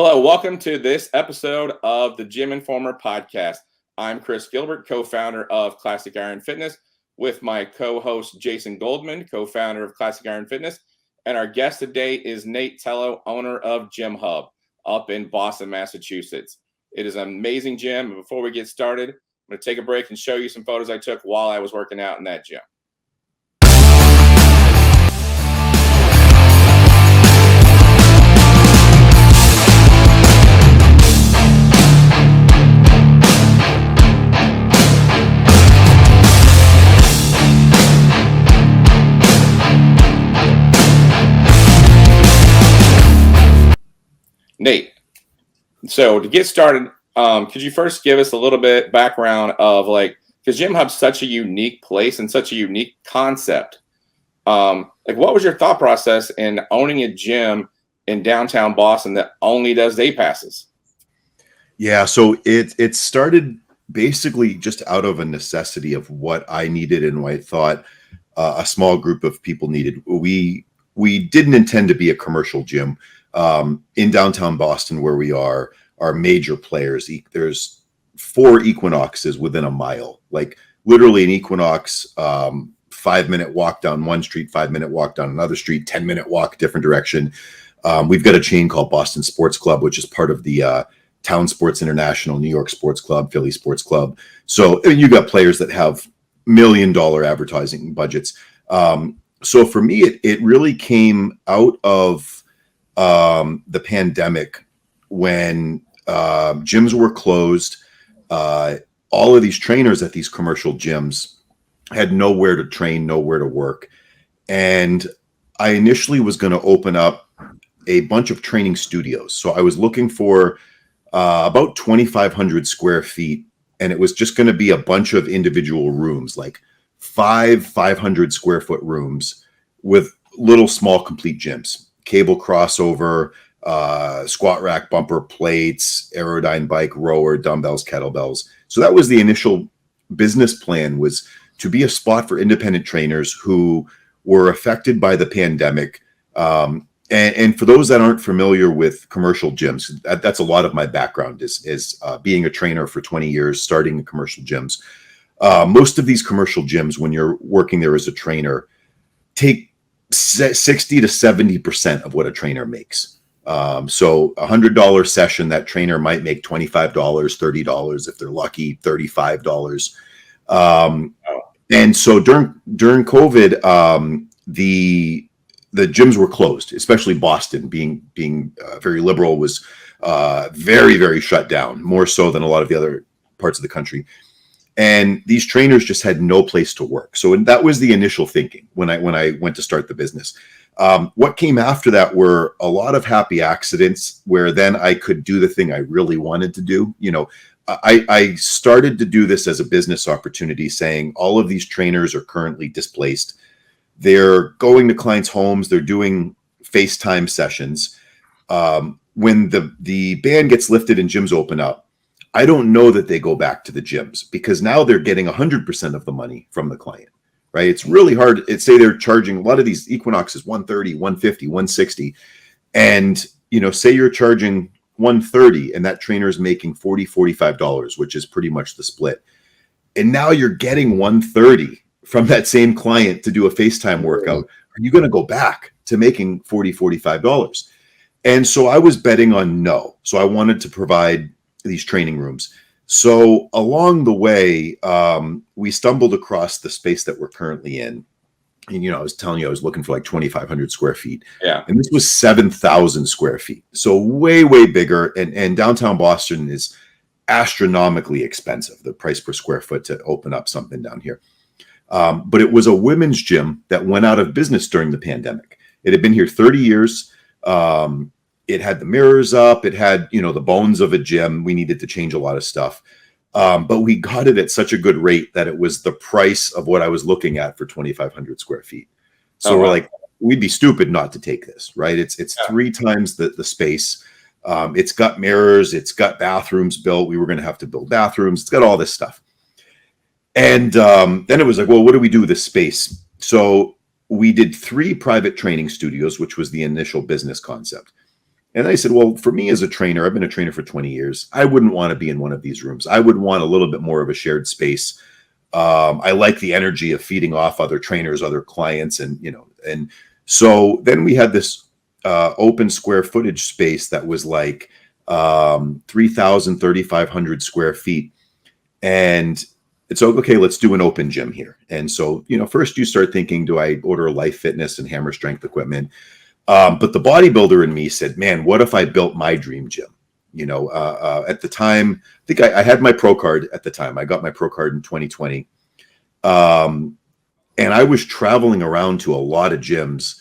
Hello, welcome to this episode of the GymInformer podcast. I'm Chris Gilbert, co-founder of Classic Iron Fitness, with my co-host Jason Goldman, co-founder of Classic Iron Fitness. And our guest today is Nate Telow, owner of Gym Hub up in Boston, Massachusetts. It is an amazing gym. Before we get started, I'm going to take a break and show you some photos I took while I was working out in that gym. Nate, so to get started, could you first give us a little bit background of because Gym Hub's such a unique place and such a unique concept. What was your thought process in owning a gym in downtown Boston that only does day passes? Yeah, so it started basically just out of a necessity of what I needed and what I thought a small group of people needed. We didn't intend to be a commercial gym. In downtown Boston, where we are major players. There's 4 Equinoxes within a mile, like literally an Equinox, 5-minute walk down one street, 5-minute walk down another street, 10-minute walk different direction. We've got a chain called Boston Sports Club, which is part of the Town Sports International, New York Sports Club, Philly Sports Club. So you got players that have $1 million advertising budgets. So for me, it really came out of the pandemic when gyms were closed. All of these trainers at these commercial gyms had nowhere to train, nowhere to work. And I initially was going to open up a bunch of training studios. So I was looking for about 2,500 square feet. And it was just going to be a bunch of individual rooms, like 500 square foot rooms with little small complete gyms. Cable crossover, squat rack, bumper plates, Aerodyne bike, rower, dumbbells, kettlebells. So that was the initial business plan, was to be a spot for independent trainers who were affected by the pandemic. And for those that aren't familiar with commercial gyms, that's a lot of my background is being a trainer for 20 years, starting in commercial gyms. Most of these commercial gyms, when you're working there as a trainer, take 60 to 70% of what a trainer makes. So $100 session, that trainer might make $25, $30 if they're lucky, $35. And so during COVID, the gyms were closed, especially Boston, being very liberal, was very, very shut down, more so than a lot of the other parts of the country. And these trainers just had no place to work. So that was the initial thinking when I went to start the business. What came after that were a lot of happy accidents where then I could do the thing I really wanted to do. I started to do this as a business opportunity, saying all of these trainers are currently displaced. They're going to clients' homes. They're doing FaceTime sessions. When the ban gets lifted and gyms open up, I don't know that they go back to the gyms, because now they're getting 100% of the money from the client, right? It's really hard. Say they're charging, a lot of these Equinoxes, 130, 150, 160. And, say you're charging 130 and that trainer is making $40, $45, which is pretty much the split. And now you're getting 130 from that same client to do a FaceTime workout. Are you going to go back to making $40, $45? And so I was betting on no. So I wanted to provide these training rooms. So along the way, we stumbled across the space that we're currently in. And, I was telling you, I was looking for like 2,500 square feet. Yeah. And this was 7,000 square feet. So way, way bigger. And downtown Boston is astronomically expensive, the price per square foot to open up something down here. But it was a women's gym that went out of business during the pandemic. It had been here 30 years. It had the mirrors up. It had, the bones of a gym. We needed to change a lot of stuff. But we got it at such a good rate that it was the price of what I was looking at for 2,500 square feet. So we're like, we'd be stupid not to take this, right? It's 3 times the space. It's got mirrors. It's got bathrooms built. We were going to have to build bathrooms. It's got all this stuff. And then it was like, well, what do we do with this space? So we did 3 private training studios, which was the initial business concept. And I said, well, for me as a trainer, I've been a trainer for 20 years. I wouldn't want to be in one of these rooms. I would want a little bit more of a shared space. I like the energy of feeding off other trainers, other clients, and so then we had this open square footage space that was like 3,000, 3,500 square feet. And it's okay, let's do an open gym here. And so, first you start thinking, do I order Life Fitness and Hammer Strength equipment? But the bodybuilder in me said, man, what if I built my dream gym? At the time, I think I had my pro card at the time. I got my pro card in 2020. And I was traveling around to a lot of gyms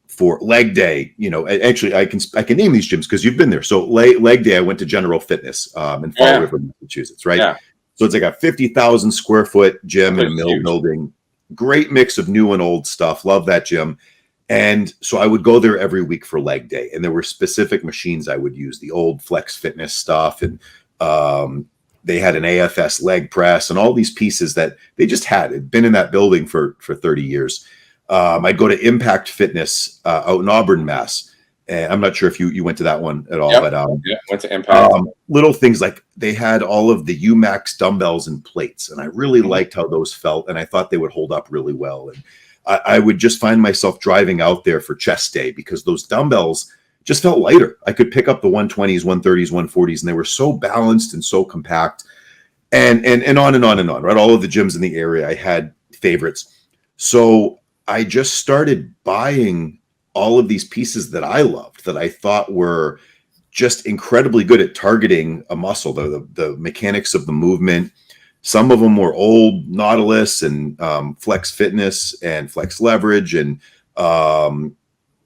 for leg day. Actually, I can name these gyms because you've been there. So leg day, I went to General Fitness in Fall River, Massachusetts, right? Yeah. So it's like a 50,000 square foot gym in a mill huge building. Great mix of new and old stuff. Love that gym. And so I would go there every week for leg day. And there were specific machines I would use, the old Flex Fitness stuff. And they had an AFS leg press and all these pieces that they just had been in that building for 30 years. I'd go to Impact Fitness out in Auburn, Mass. And I'm not sure if you went to that one at all, Yep. but Went to Impact. Little things like they had all of the UMax dumbbells and plates, and I really liked how those felt, and I thought they would hold up really well. And I would just find myself driving out there for chest day because those dumbbells just felt lighter. I could pick up the 120s, 130s, 140s, and they were so balanced and so compact, and on and on and on. Right, all of the gyms in the area, I had favorites, so I just started buying all of these pieces that I loved, that I thought were just incredibly good at targeting a muscle, the mechanics of the movement. Some of them were old Nautilus and Flex Fitness and Flex Leverage and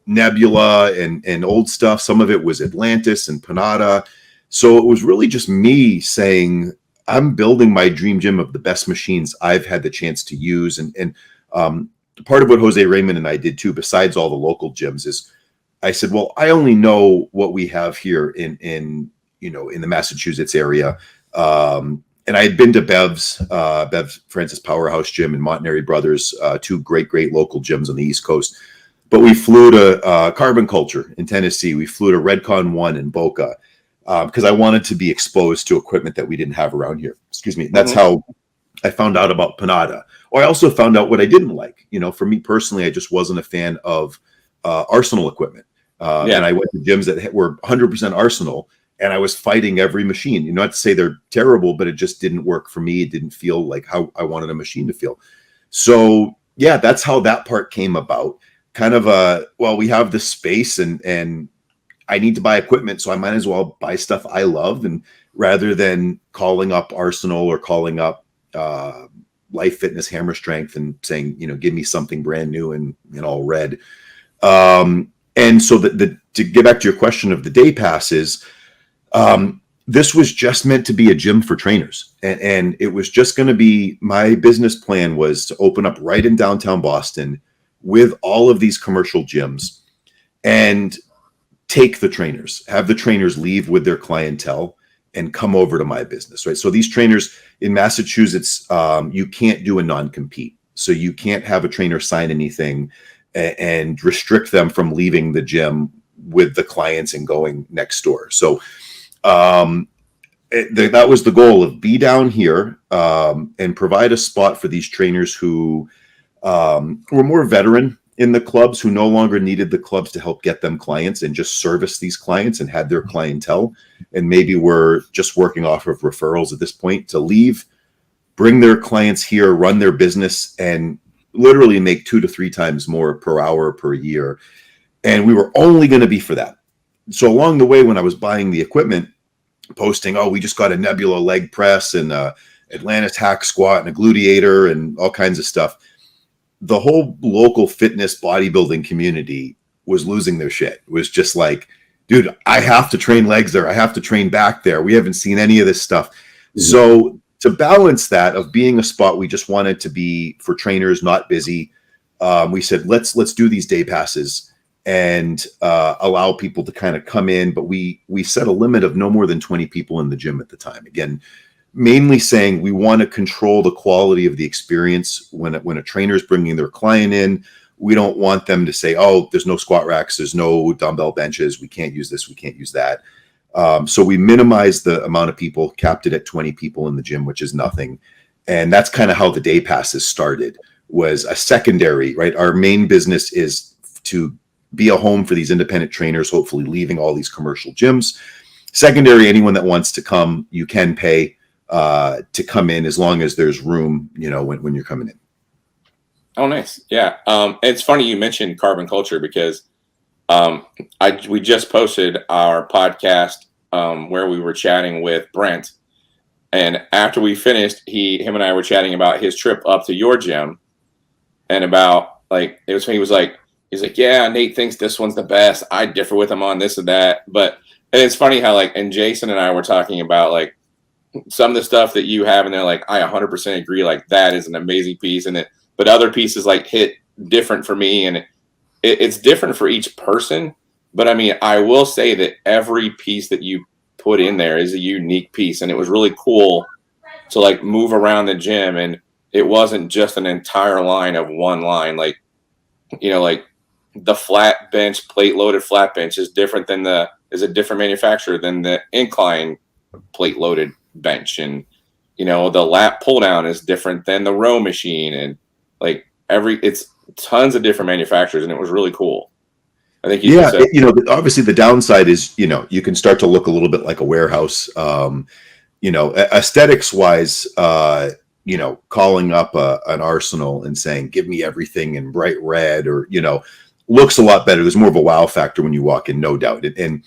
Nebula and old stuff. Some of it was Atlantis and Panada. So it was really just me saying, I'm building my dream gym of the best machines I've had the chance to use. And part of what Jose Raymond and I did too, besides all the local gyms, is I said, well, I only know what we have here in the Massachusetts area. And I had been to Bev Francis Powerhouse Gym and Montanary Brothers, two great local gyms on the East Coast. But we flew to Carbon Culture in Tennessee. We flew to Redcon 1 in Boca because I wanted to be exposed to equipment that we didn't have around here. Excuse me. That's how I found out about Panada. Or I also found out what I didn't like. For me personally, I just wasn't a fan of Arsenal equipment. And I went to gyms that were 100% Arsenal, and I was fighting every machine. Not to say they're terrible, but it just didn't work for me. It didn't feel like how I wanted a machine to feel. So yeah, that's how that part came about. Kind of we have this space and I need to buy equipment, so I might as well buy stuff I love, and rather than calling up Arsenal or calling up Life Fitness, Hammer Strength, and saying, give me something brand new and all red. And so to get back to your question of the day passes, this was just meant to be a gym for trainers. And it was just going to be, my business plan was to open up right in downtown Boston with all of these commercial gyms and take the trainers, have the trainers leave with their clientele and come over to my business, right? So these trainers in Massachusetts, you can't do a non-compete. So you can't have a trainer sign anything and restrict them from leaving the gym with the clients and going next door. So that was the goal, of be down here and provide a spot for these trainers who were more veteran in the clubs, who no longer needed the clubs to help get them clients and just service these clients and had their clientele, and maybe were just working off of referrals at this point, to leave, bring their clients here, run their business, and literally make 2 to 3 times more per hour per year. And we were only going to be for that. So along the way, when I was buying the equipment, posting, we just got a Nebula leg press and a Atlantis hack squat and a gluteator and all kinds of stuff, the whole local fitness bodybuilding community was losing their shit. It was just like, dude, I have to train legs there. I have to train back there. We haven't seen any of this stuff. Mm-hmm. So to balance that of being a spot we just wanted to be for trainers, not busy, we said, let's do these day passes and allow people to kind of come in. But we set a limit of no more than 20 people in the gym at the time. Again, mainly saying we want to control the quality of the experience when a trainer is bringing their client in, We don't want them to say, oh, there's no squat racks, there's no dumbbell benches, we can't use this, we can't use that. So we minimized the amount of people, capped it at 20 people in the gym, which is nothing. And that's kind of how the day passes started, was a secondary, right? Our main business is to be a home for these independent trainers, hopefully leaving all these commercial gyms. Secondary, anyone that wants to come, you can pay to come in as long as there's room, when you're coming in. Oh, nice. Yeah. It's funny you mentioned carbon culture because we just posted our podcast where we were chatting with Brent. And after we finished, him and I were chatting about his trip up to your gym and about he's like, yeah, Nate thinks this one's the best. I differ with him on this and that. But and it's funny how and Jason and I were talking about some of the stuff that you have, and they're like, I 100% agree. That is an amazing piece. But other pieces hit different for me. And it's different for each person. But I mean, I will say that every piece that you put in there is a unique piece. And it was really cool to move around the gym. And it wasn't just an entire line of one line. The flat bench, plate loaded flat bench is different than is a different manufacturer than the incline plate loaded bench. And, the lat pull down is different than the row machine. And it's tons of different manufacturers. And it was really cool. I think obviously the downside is, you can start to look a little bit like a warehouse, aesthetics wise, calling up an Arsenal and saying, give me everything in bright red or, looks a lot better. There's more of a wow factor when you walk in, no doubt. And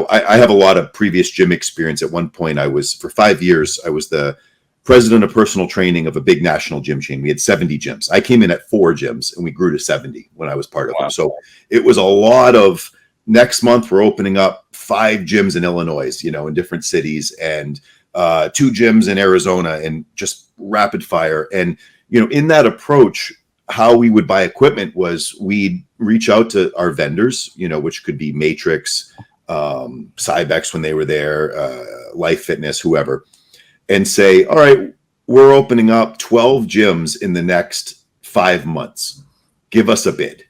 I have a lot of previous gym experience. At one point for 5 years, I was the president of personal training of a big national gym chain. We had 70 gyms. I came in at 4 gyms and we grew to 70 when I was part of them. So it was a lot of, next month we're opening up 5 gyms in Illinois, in different cities, and 2 gyms in Arizona, and just rapid fire. And, in that approach, how we would buy equipment was we'd reach out to our vendors, which could be Matrix, Cybex when they were there, Life Fitness, whoever, and say, all right, we're opening up 12 gyms in the next 5 months. Give us a bid.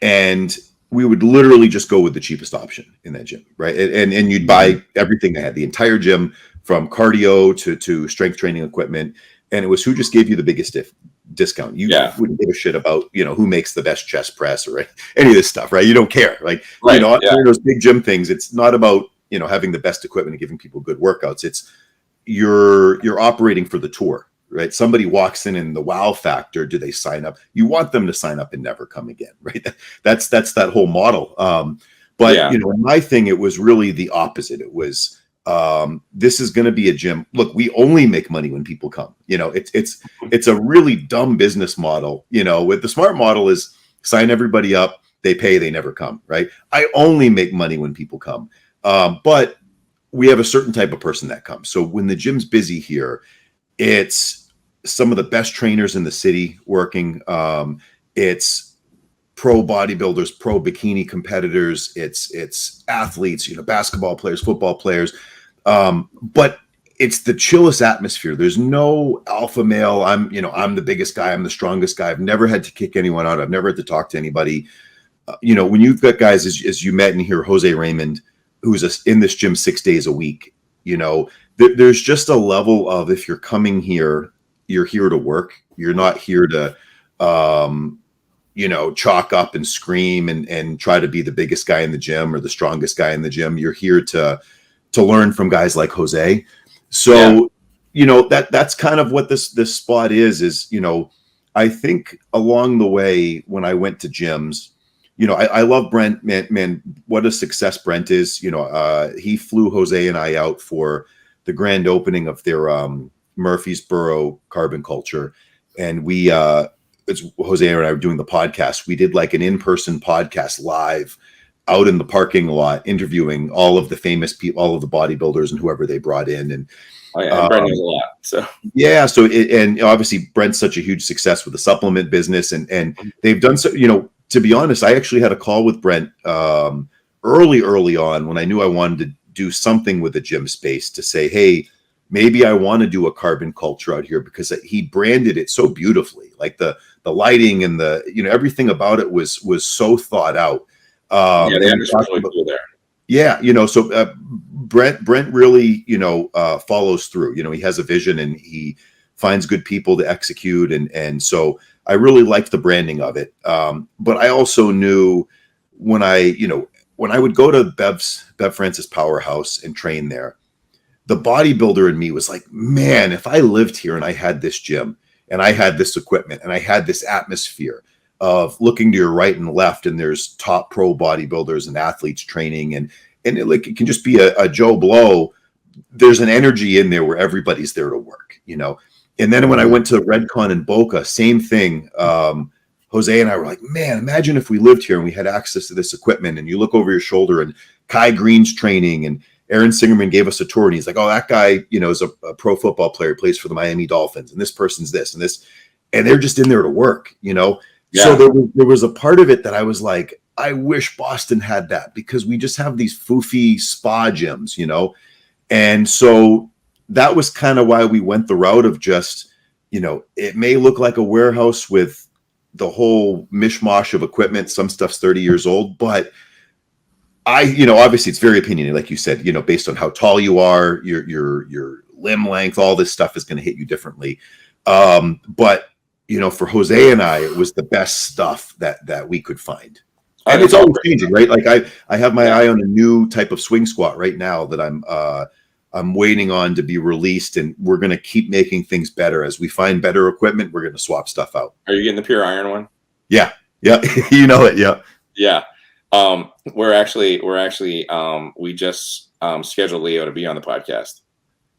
And we would literally just go with the cheapest option in that gym, right? And you'd buy everything they had, the entire gym, from cardio to strength training equipment. And it was who just gave you the biggest discount. You wouldn't give a shit about, who makes the best chest press or any of this stuff, right? You don't care. Those big gym things, it's not about, having the best equipment and giving people good workouts. It's you're operating for the tour, right? Somebody walks in and the wow factor, do they sign up? You want them to sign up and never come again, right? That's that whole model. In my thing, it was really the opposite. It was, this is going to be a gym. Look, we only make money when people come. It's a really dumb business model. With the smart model is sign everybody up, they pay, they never come, right? I only make money when people come. But we have a certain type of person that comes. So when the gym's busy here, it's some of the best trainers in the city working. It's pro bodybuilders, pro bikini competitors. It's athletes, basketball players, football players. But it's the chillest atmosphere. There's no alpha male. I'm the biggest guy. I'm the strongest guy. I've never had to kick anyone out. I've never had to talk to anybody. When you've got guys, as you met in here, Jose Raymond, who's in this gym 6 days a week, there's just a level of, if you're coming here, you're here to work. You're not here to, chalk up and scream and try to be the biggest guy in the gym or the strongest guy in the gym. You're here to learn from guys like Jose. So, that's kind of what this spot is, I think along the way, when I went to gyms, I love Brent, man, what a success Brent is. He flew Jose and I out for the grand opening of their Murfreesboro Carbon Culture. And it's Jose and I were doing the podcast. We did an in-person podcast live out in the parking lot, interviewing all of the famous people, all of the bodybuilders and whoever they brought in. And Brent knows a lot. So and obviously Brent's such a huge success with the supplement business, and they've done so, to be honest, I actually had a call with Brent early on when I knew I wanted to do something with the gym space to say, hey, maybe I want to do a carbon culture out here, because he branded it so beautifully. Like the lighting and the, everything about it was so thought out. Yeah, the And we image was talked really about, cool there. yeah, so Brent really, follows through. He has a vision and he finds good people to execute, and so I really liked the branding of it. But I also knew when I would go to Bev Francis Powerhouse and train there, the bodybuilder in me was like, man, if I lived here and I had this gym and I had this equipment and I had this atmosphere of looking to your right and left, and there's top pro bodybuilders and athletes training, and it can just be a Joe Blow. There's an energy in there where everybody's there to work, And then when I went to Redcon in Boca, same thing. Jose and I were like, man, imagine if we lived here and we had access to this equipment, and you look over your shoulder and Kai Green's training, and Aaron Singerman gave us a tour, and he's like, oh, that guy, is a pro football player, plays for the Miami Dolphins, and this person's this and this, and they're just in there to work, Yeah. So there was a part of it that I was like, I wish Boston had that, because we just have these foofy spa gyms, And so that was kind of why we went the route of just, it may look like a warehouse with the whole mishmash of equipment. Some stuff's 30 years old, but obviously it's very opinionated, like you said, based on how tall you are, your limb length, all this stuff is going to hit you differently. But for Jose and I, it was the best stuff that we could find. And it's always changing, right? Like I have my eye on a new type of swing squat right now that I'm waiting on to be released, and we're going to keep making things better. As we find better equipment, we're going to swap stuff out. Are you getting the pure iron one? Yeah. it. Yeah. Yeah. We just scheduled Leo to be on the podcast.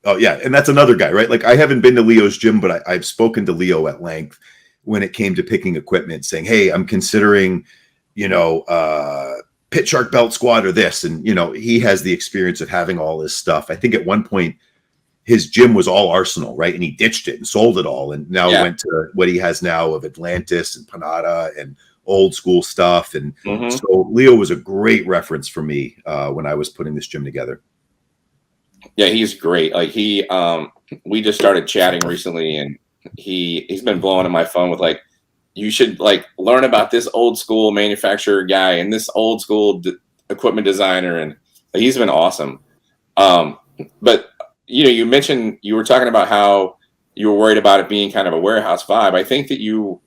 Oh yeah. And that's another guy, right? Like I haven't been to Leo's gym, but I've spoken to Leo at length when it came to picking equipment, saying, hey, I'm considering, pit shark belt squat or this. And, he has the experience of having all this stuff. I think at one point his gym was all Arsenal, right? And he ditched it and sold it all. And now went to what he has now of Atlantis and Panada and old school stuff. And so Leo was a great reference for me when I was putting this gym together. Yeah, he's great. Like we just started chatting recently, and he's been blowing up my phone with like, you should like learn about this old school manufacturer guy and this old school equipment designer. And he's been awesome. But you mentioned, you were talking about how you were worried about it being kind of a warehouse vibe. I think that you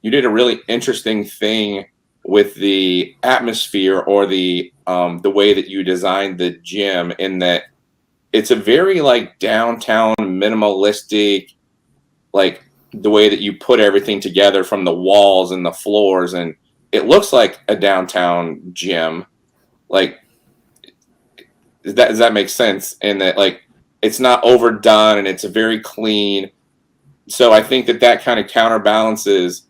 did a really interesting thing with the atmosphere, or the way that you designed the gym, in that it's a very like downtown minimalistic, like the way that you put everything together from the walls and the floors, and it looks like a downtown gym. Like, does that make sense? And that like it's not overdone and it's very clean. So I think that kind of counterbalances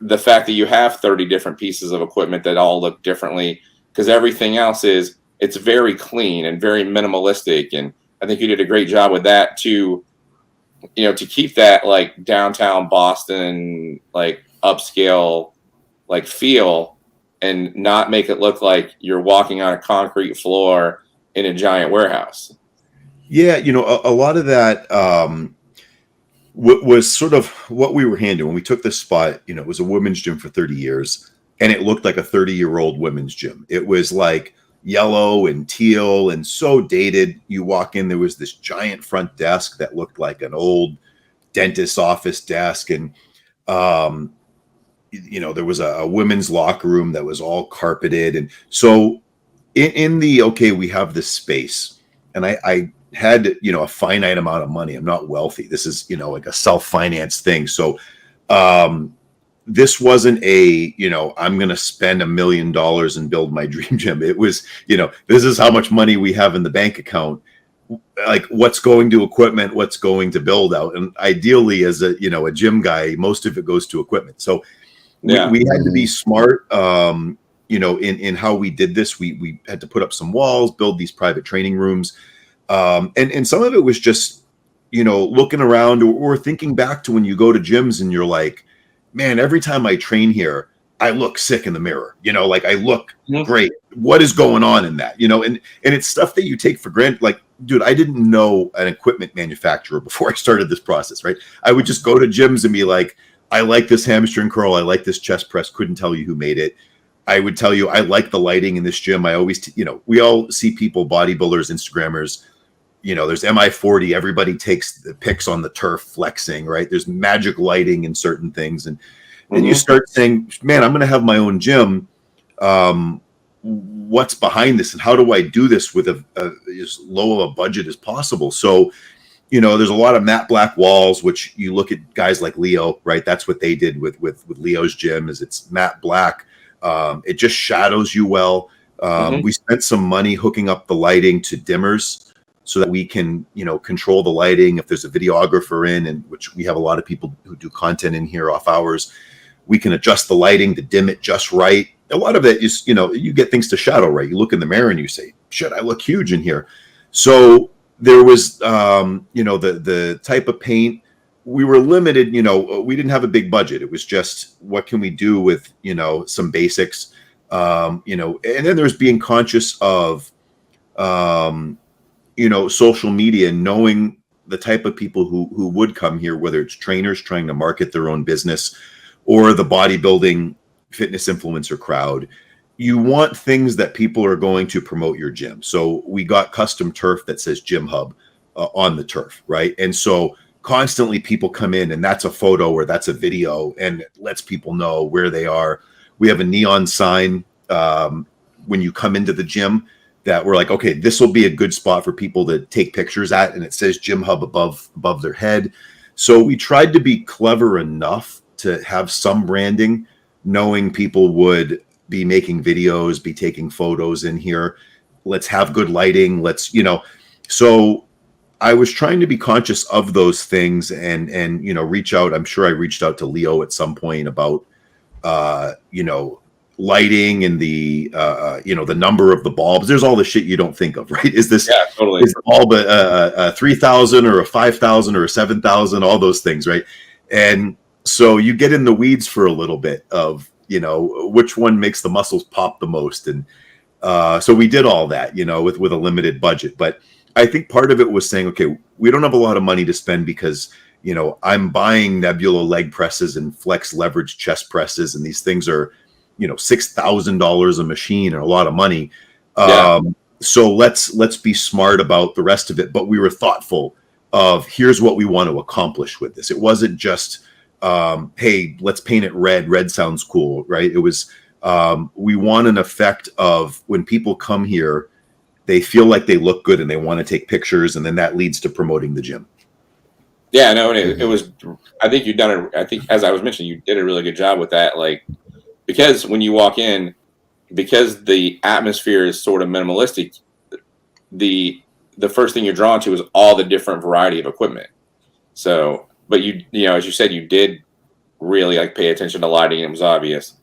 the fact that you have 30 different pieces of equipment that all look differently, because everything else it's very clean and very minimalistic. And I think you did a great job with that too, to keep that like downtown Boston, like upscale, like feel, and not make it look like you're walking on a concrete floor in a giant warehouse. Yeah. A lot of that, was sort of what we were handling when we took this spot. It was a women's gym for 30 years, and it looked like a 30-year-old women's gym. It was like yellow and teal and so dated. You walk in, there was this giant front desk that looked like an old dentist's office desk, and there was a women's locker room that was all carpeted. And so we have this space, and I had a finite amount of money. I'm not wealthy. This is like a self-financed thing. So this wasn't I'm going to spend $1 million and build my dream gym. It was this is how much money we have in the bank account, like what's going to equipment, what's going to build out. And ideally, as a gym guy, most of it goes to equipment. So we had to be smart in how we did this. We had to put up some walls, build these private training rooms. And some of it was just, looking around or thinking back to when you go to gyms and you're like, man, every time I train here, I look sick in the mirror, like I look great. What is going on in that, and it's stuff that you take for granted. Like dude, I didn't know an equipment manufacturer before I started this process, right? I would just go to gyms and be like, I like this hamstring curl. I like this chest press. Couldn't tell you who made it. I would tell you, I like the lighting in this gym. I always, we all see people, bodybuilders, Instagrammers, there's MI40. Everybody takes the pics on the turf flexing, right? There's magic lighting in certain things. And then you start saying, man, I'm going to have my own gym. What's behind this and how do I do this with as low of a budget as possible? So, there's a lot of matte black walls, which you look at guys like Leo, right? That's what they did with Leo's gym is it's matte black. It just shadows you well. We spent some money hooking up the lighting to dimmers so that we can, control the lighting. If there's a videographer in, and which we have a lot of people who do content in here off hours, we can adjust the lighting to dim it just right. A lot of it is, you get things to shadow right. You look in the mirror and you say, shit, I look huge in here. So there was, the type of paint. We were limited, we didn't have a big budget. It was just, what can we do with, some basics, and then there's being conscious of, social media, knowing the type of people who would come here, whether it's trainers trying to market their own business or the bodybuilding fitness influencer crowd. You want things that people are going to promote your gym. So we got custom turf that says Gym Hub on the turf, right? And so constantly people come in and that's a photo or that's a video and it lets people know where they are. We have a neon sign when you come into the gym that we're like, okay, this will be a good spot for people to take pictures at, and it says Gym Hub above their head. So we tried to be clever enough to have some branding, knowing people would be making videos, be taking photos in here. Let's have good lighting. So I was trying to be conscious of those things and reach out. I'm sure I reached out to Leo at some point about, lighting and the number of the bulbs. There's all the shit you don't think of, right? Is the bulb a 3,000 or a 5,000 or a 7,000, all those things, right? And so you get in the weeds for a little bit of, which one makes the muscles pop the most. And so we did all that, with a limited budget. But I think part of it was saying, okay, we don't have a lot of money to spend because, I'm buying Nebula leg presses and flex leverage chest presses. And these things are, $6,000 a machine and a lot of money. So let's be smart about the rest of it. But we were thoughtful of here's what we want to accomplish with this. It wasn't just, hey, let's paint it red. Red sounds cool, right? It was, we want an effect of when people come here, they feel like they look good and they want to take pictures. And then that leads to promoting the gym. Yeah, no, and it was, I think you've done it. I think, as I was mentioning, you did a really good job with that. Like, because when you walk in, because the atmosphere is sort of minimalistic, the first thing you're drawn to is all the different variety of equipment. So, but as you said, you did really pay attention to lighting, and it was obvious.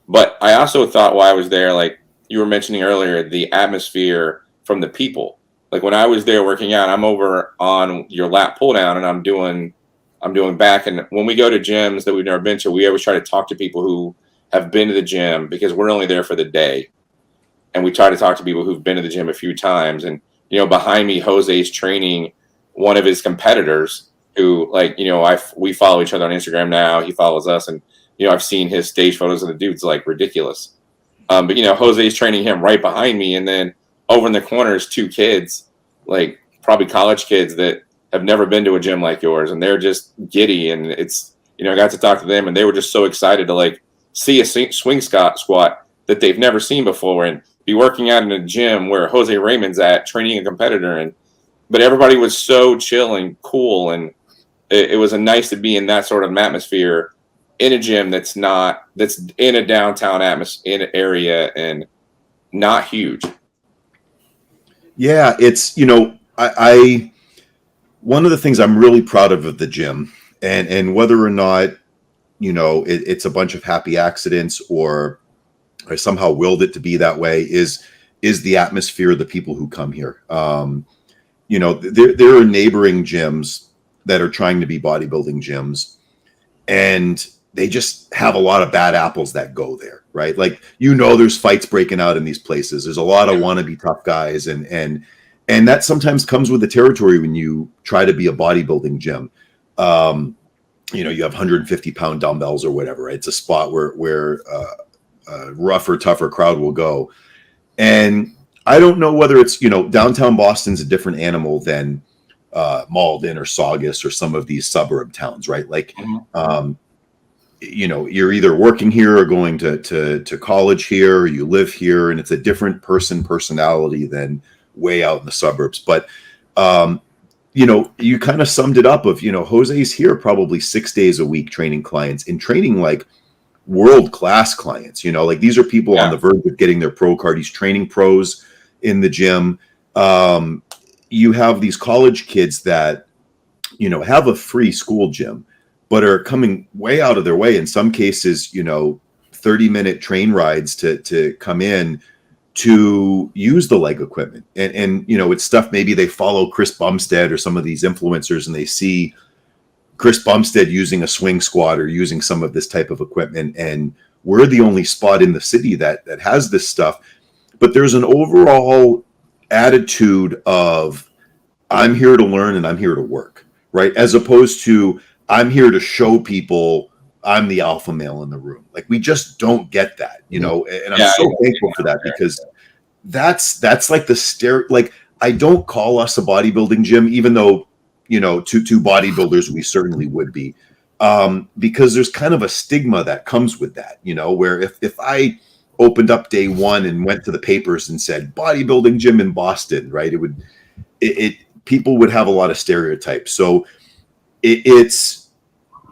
But I also thought while I was there, like you were mentioning earlier, the atmosphere from the people. Like when I was there working out, I'm over on your lat pull down and I'm doing back. And when we go to gyms that we've never been to, we always try to talk to people who have been to the gym because we're only there for the day. And we try to talk to people who've been to the gym a few times. And, behind me, Jose's training one of his competitors who we follow each other on Instagram now. He follows us. And, I've seen his stage photos and the dude's ridiculous. But, Jose's training him right behind me. And then over in the corner is two kids, probably college kids that have never been to a gym like yours. And they're just giddy. And it's, I got to talk to them and they were just so excited to see a swing squat that they've never seen before and be working out in a gym where Jose Raymond's at training a competitor. But everybody was so chill and cool. And it was nice to be in that sort of atmosphere in a gym that's in a downtown atmosphere, in an area and not huge. Yeah, it's, I one of the things I'm really proud of the gym and whether or not, it's a bunch of happy accidents or I somehow willed it to be that way is the atmosphere of the people who come here. There are neighboring gyms that are trying to be bodybuilding gyms and they just have a lot of bad apples that go there, right? There's fights breaking out in these places. There's a lot of wannabe tough guys and And that sometimes comes with the territory when you try to be a bodybuilding gym. You know, you have 150-pound dumbbells or whatever, right? It's a spot where a rougher, tougher crowd will go. And I don't know whether it's, you know, downtown Boston's a different animal than Malden or Saugus or some of these suburb towns, right? Like, you know, you're either working here or going to college here, or you live here, and it's a different personality than way out in the suburbs. But you know, you kind of summed it up of, you know, Jose's here probably 6 days a week training clients, and training like world-class clients. You know, like these are people on the verge of getting their pro card. He's training pros in the gym. You have these college kids that, you know, have a free school gym, but are coming way out of their way. In some cases, you know, 30-minute train rides to come in to use the leg equipment. And, you know, it's stuff, maybe they follow Chris Bumstead or some of these influencers, and they see Chris Bumstead using a swing squat or using some of this type of equipment. And we're the only spot in the city that has this stuff. But there's an overall attitude of, I'm here to learn and I'm here to work, right? As opposed to, I'm here to show people I'm the alpha male in the room. Like, we just don't get that, you know, and I'm so thankful for that, because that's like the like, I don't call us a bodybuilding gym, even though, you know, to bodybuilders, we certainly would be, because there's kind of a stigma that comes with that, you know, where if I opened up day one and went to the papers and said bodybuilding gym in Boston, right, it people would have a lot of stereotypes. So it's,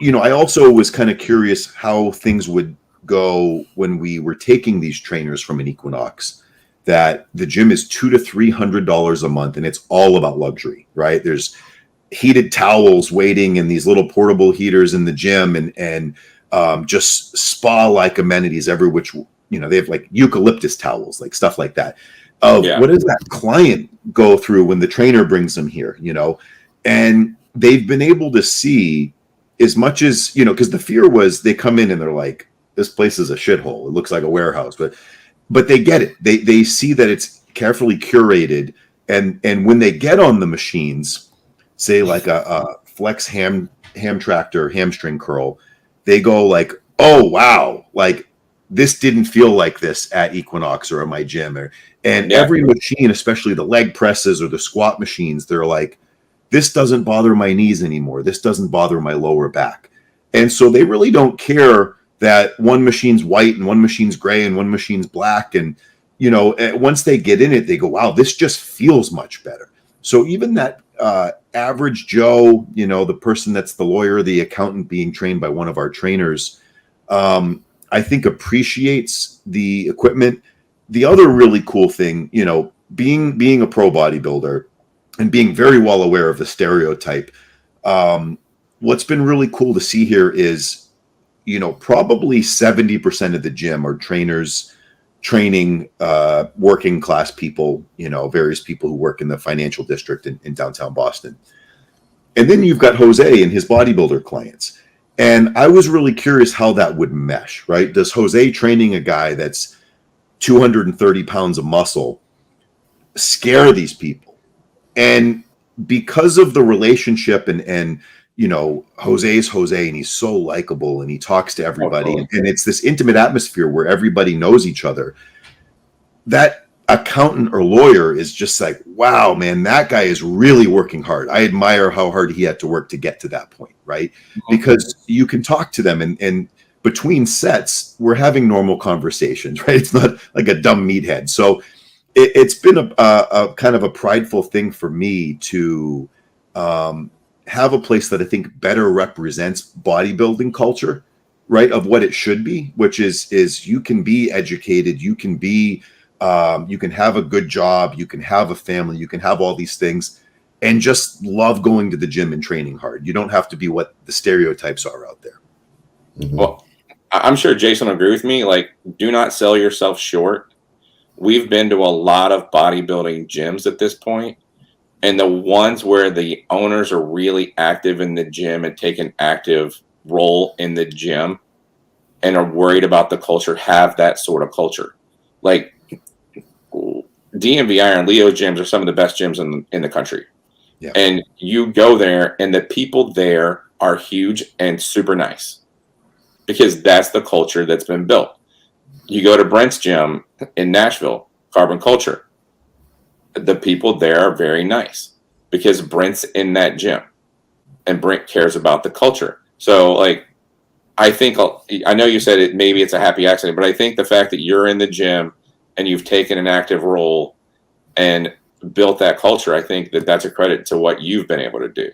you know, I also was kind of curious how things would go when we were taking these trainers from an Equinox, that the gym is $200 to $300 a month, and it's all about luxury, right? There's heated towels waiting in these little portable heaters in the gym, and just spa-like amenities every which, you know, they have like eucalyptus towels, like stuff like that. What does that client go through when the trainer brings them here, you know? And they've been able to see, as much as, you know, because the fear was they come in and they're like, this place is a shithole. It looks like a warehouse, but they get it. They see that it's carefully curated. And when they get on the machines, say like a flex ham tractor, hamstring curl, they go like, oh, wow, like this didn't feel like this at Equinox or at my gym. And every machine, especially the leg presses or the squat machines, they're like, this doesn't bother my knees anymore. This doesn't bother my lower back. And so they really don't care that one machine's white and one machine's gray and one machine's black. And, you know, once they get in it, they go, wow, this just feels much better. So even that average Joe, you know, the person that's the lawyer, the accountant being trained by one of our trainers, I think appreciates the equipment. The other really cool thing, you know, being a pro bodybuilder and being very well aware of the stereotype, what's been really cool to see here is, you know, probably 70% of the gym are trainers training working class people, you know, various people who work in the financial district in downtown Boston. And then you've got Jose and his bodybuilder clients. And I was really curious how that would mesh, right? Does Jose training a guy that's 230 pounds of muscle scare these people? And because of the relationship and you know, Jose's Jose, and he's so likable and he talks to everybody, and it's this intimate atmosphere where everybody knows each other, that accountant or lawyer is just like, wow, man, that guy is really working hard. I admire how hard he had to work to get to that point, right? Because you can talk to them, and between sets, we're having normal conversations, right? It's not like a dumb meathead. So it's been a kind of a prideful thing for me to have a place that I think better represents bodybuilding culture, right? Of what it should be, which is you can be educated, you can be, you can have a good job, you can have a family, you can have all these things, and just love going to the gym and training hard. You don't have to be what the stereotypes are out there. Well, I'm sure Jason will agree with me. Like, do not sell yourself short. We've been to a lot of bodybuilding gyms at this point, and the ones where the owners are really active in the gym and take an active role in the gym and are worried about the culture have that sort of culture. Like, DMV Iron, Leo's gyms are some of the best gyms in the country. Yeah. And you go there, and the people there are huge and super nice because that's the culture that's been built. You go to Brent's gym in Nashville, Carbon Culture. The people there are very nice because Brent's in that gym and Brent cares about the culture. So, like, I know you said maybe it's a happy accident, but I think the fact that you're in the gym and you've taken an active role and built that culture, I think that's a credit to what you've been able to do.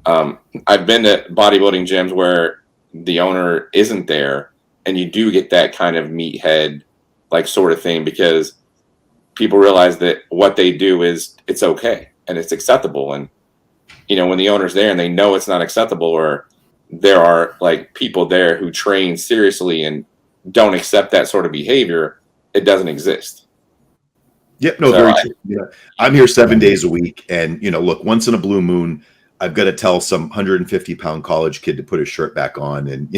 I've been to bodybuilding gyms where the owner isn't there, and you do get that kind of meathead like sort of thing because people realize that what they do is it's okay and it's acceptable. And when the owner's there and they know it's not acceptable, or there are like people there who train seriously and don't accept that sort of behavior, it doesn't exist. Yep, no, very true. I'm here 7 days a week, and look, once in a blue moon, I've got to tell some 150-pound college kid to put his shirt back on, and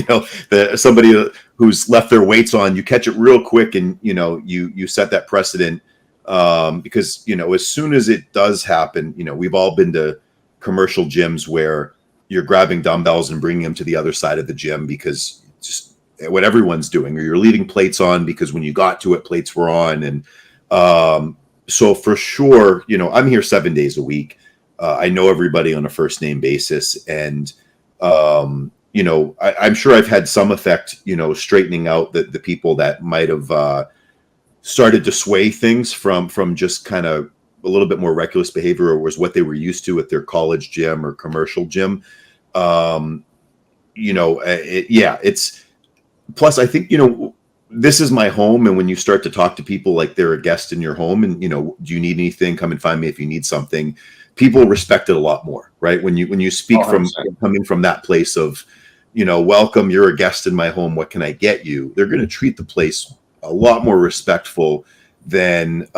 somebody who's left their weights on, you catch it real quick, and you set that precedent because as soon as it does happen, we've all been to commercial gyms where you're grabbing dumbbells and bringing them to the other side of the gym because it's just what everyone's doing, or you're leaving plates on because when you got to it, plates were on, and so for sure, I'm here 7 days a week. I know everybody on a first name basis. And, I'm sure I've had some effect, straightening out the people that might have started to sway things from just kind of a little bit more reckless behavior, or was what they were used to at their college gym or commercial gym. It's plus, I think, this is my home. And when you start to talk to people like they're a guest in your home and, do you need anything? Come and find me if you need something. People respect it a lot more, right? When you speak 100%. from coming from that place of, welcome, you're a guest in my home. What can I get you? They're going to treat the place a lot more respectful than,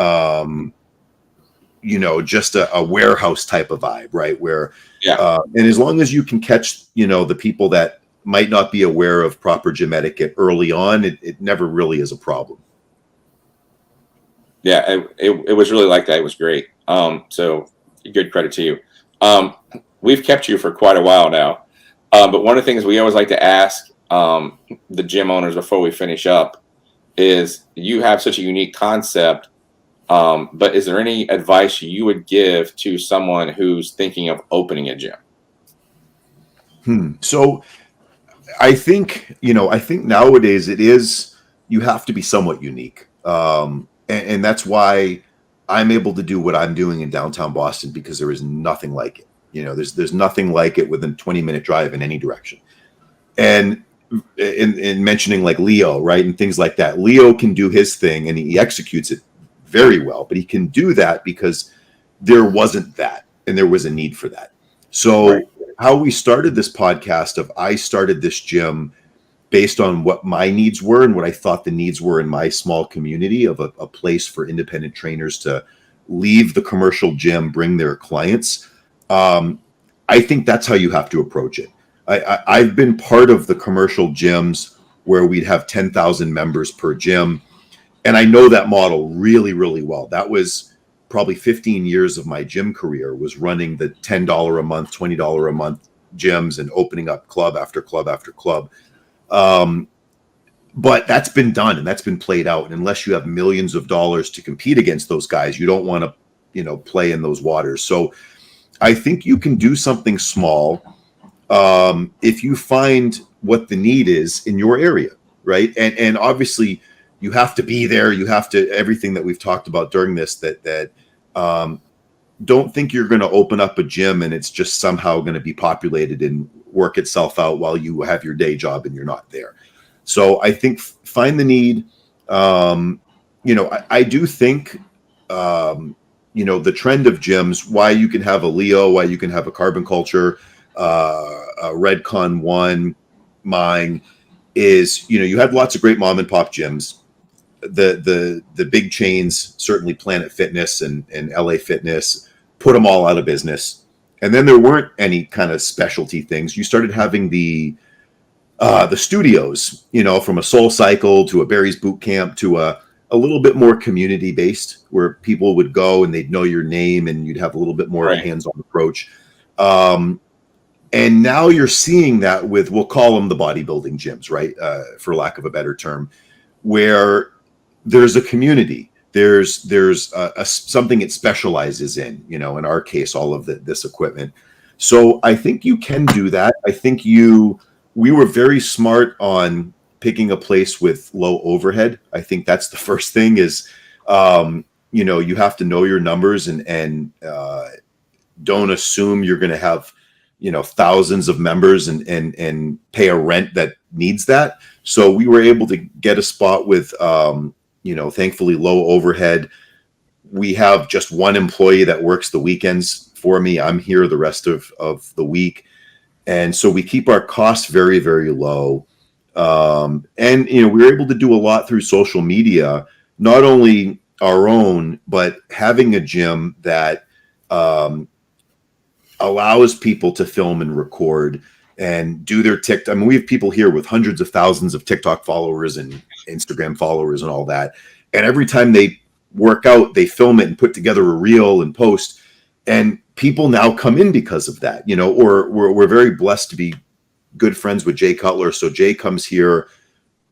just a warehouse type of vibe, right? Where, and as long as you can catch, the people that might not be aware of proper gym etiquette early on, it never really is a problem. Yeah, it was really like that. It was great. So good credit to you. We've kept you for quite a while now. But one of the things we always like to ask the gym owners before we finish up is, you have such a unique concept, but is there any advice you would give to someone who's thinking of opening a gym? So I think nowadays you have to be somewhat unique. And that's why I'm able to do what I'm doing in downtown Boston, because there is nothing like it. There's nothing like it within 20-minute drive in any direction. And in mentioning like Leo, right, and things like that, Leo can do his thing and he executes it very well, but he can do that because there wasn't that, and there was a need for that. So how we started this podcast I started this gym based on what my needs were and what I thought the needs were in my small community of a place for independent trainers to leave the commercial gym, bring their clients. I think that's how you have to approach it. I've been part of the commercial gyms where we'd have 10,000 members per gym. And I know that model really, really well. That was probably 15 years of my gym career, was running the $10 a month, $20 a month gyms and opening up club after club after club. But that's been done and that's been played out. And unless you have millions of dollars to compete against those guys, you don't want to, play in those waters. So I think you can do something small if you find what the need is in your area, right? And obviously you have to be there. You have to, everything that we've talked about during this, that don't think you're going to open up a gym and it's just somehow going to be populated and work itself out while you have your day job and you're not there. So I think find the need. I do think, the trend of gyms, why you can have a Leo, why you can have a Carbon Culture, a Redcon 1, mine, is, you have lots of great mom and pop gyms. The big chains, certainly Planet Fitness and LA Fitness, put them all out of business. And then there weren't any kind of specialty things. You started having the studios, from a Soul Cycle to a Barry's Boot Camp to a a little bit more community based, where people would go and they'd know your name and you'd have a little bit more of a hands-on approach. And now you're seeing that with, we'll call them the bodybuilding gyms, right? For lack of a better term, where there's a community, there's something it specializes in, in our case, all of this equipment. So I think you can do that. I think we were very smart on picking a place with low overhead. I think that's the first thing is, you have to know your numbers and don't assume you're going to have, thousands of members and pay a rent that needs that. So we were able to get a spot with, thankfully low overhead. We have just one employee that works the weekends for me. I'm here the rest of the week. And so we keep our costs very, very low. And, we were able to do a lot through social media, not only our own, but having a gym that allows people to film and record and do their TikTok. I mean, we have people here with hundreds of thousands of TikTok followers and Instagram followers and all that. And every time they work out, they film it and put together a reel and post. And people now come in because of that, or we're very blessed to be good friends with Jay Cutler. So Jay comes here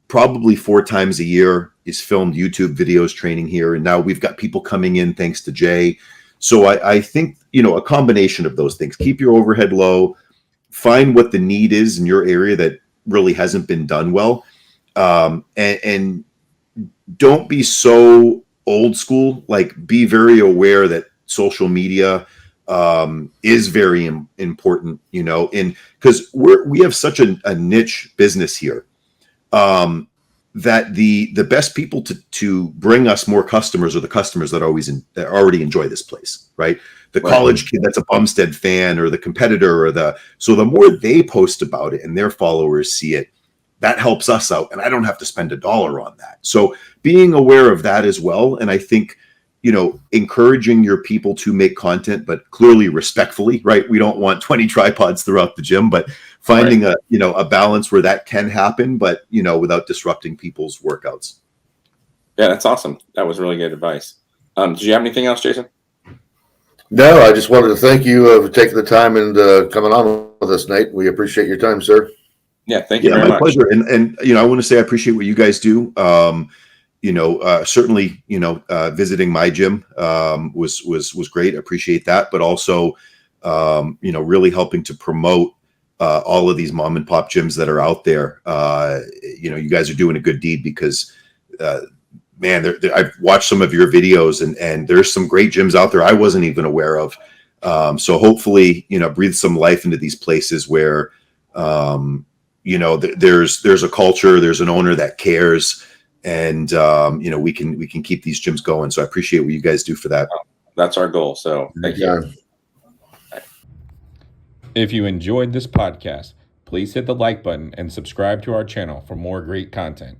probably 4 times a year. He's filmed YouTube videos training here. And now we've got people coming in thanks to Jay. So I think, a combination of those things, keep your overhead low, find what the need is in your area that really hasn't been done well. And don't be so old school, like be very aware that social media is very important, because we have such a niche business here that the best people to bring us more customers are the customers that already enjoy this place, right? The college kid that's a Bumstead fan, or the competitor, so the more they post about it and their followers see it, that helps us out, and I don't have to spend $1 on that. So being aware of that as well, and I think, encouraging your people to make content, but clearly respectfully, right? We don't want 20 tripods throughout the gym, but finding a balance where that can happen, but, without disrupting people's workouts. Yeah, that's awesome. That was really good advice. Did you have anything else, Jason? No, I just wanted to thank you for taking the time and coming on with us, Nate. We appreciate your time, sir. Yeah, thank you very much. My pleasure. And I want to say I appreciate what you guys do. Certainly, visiting my gym was great. I appreciate that, but also, really helping to promote all of these mom and pop gyms that are out there. You guys are doing a good deed because, man, I've watched some of your videos and there's some great gyms out there I wasn't even aware of. So hopefully, breathe some life into these places where, there's a culture, there's an owner that cares. And we can keep these gyms going. So I appreciate what you guys do for that. That's our goal. So thank you. If you enjoyed this podcast, please hit the like button and subscribe to our channel for more great content.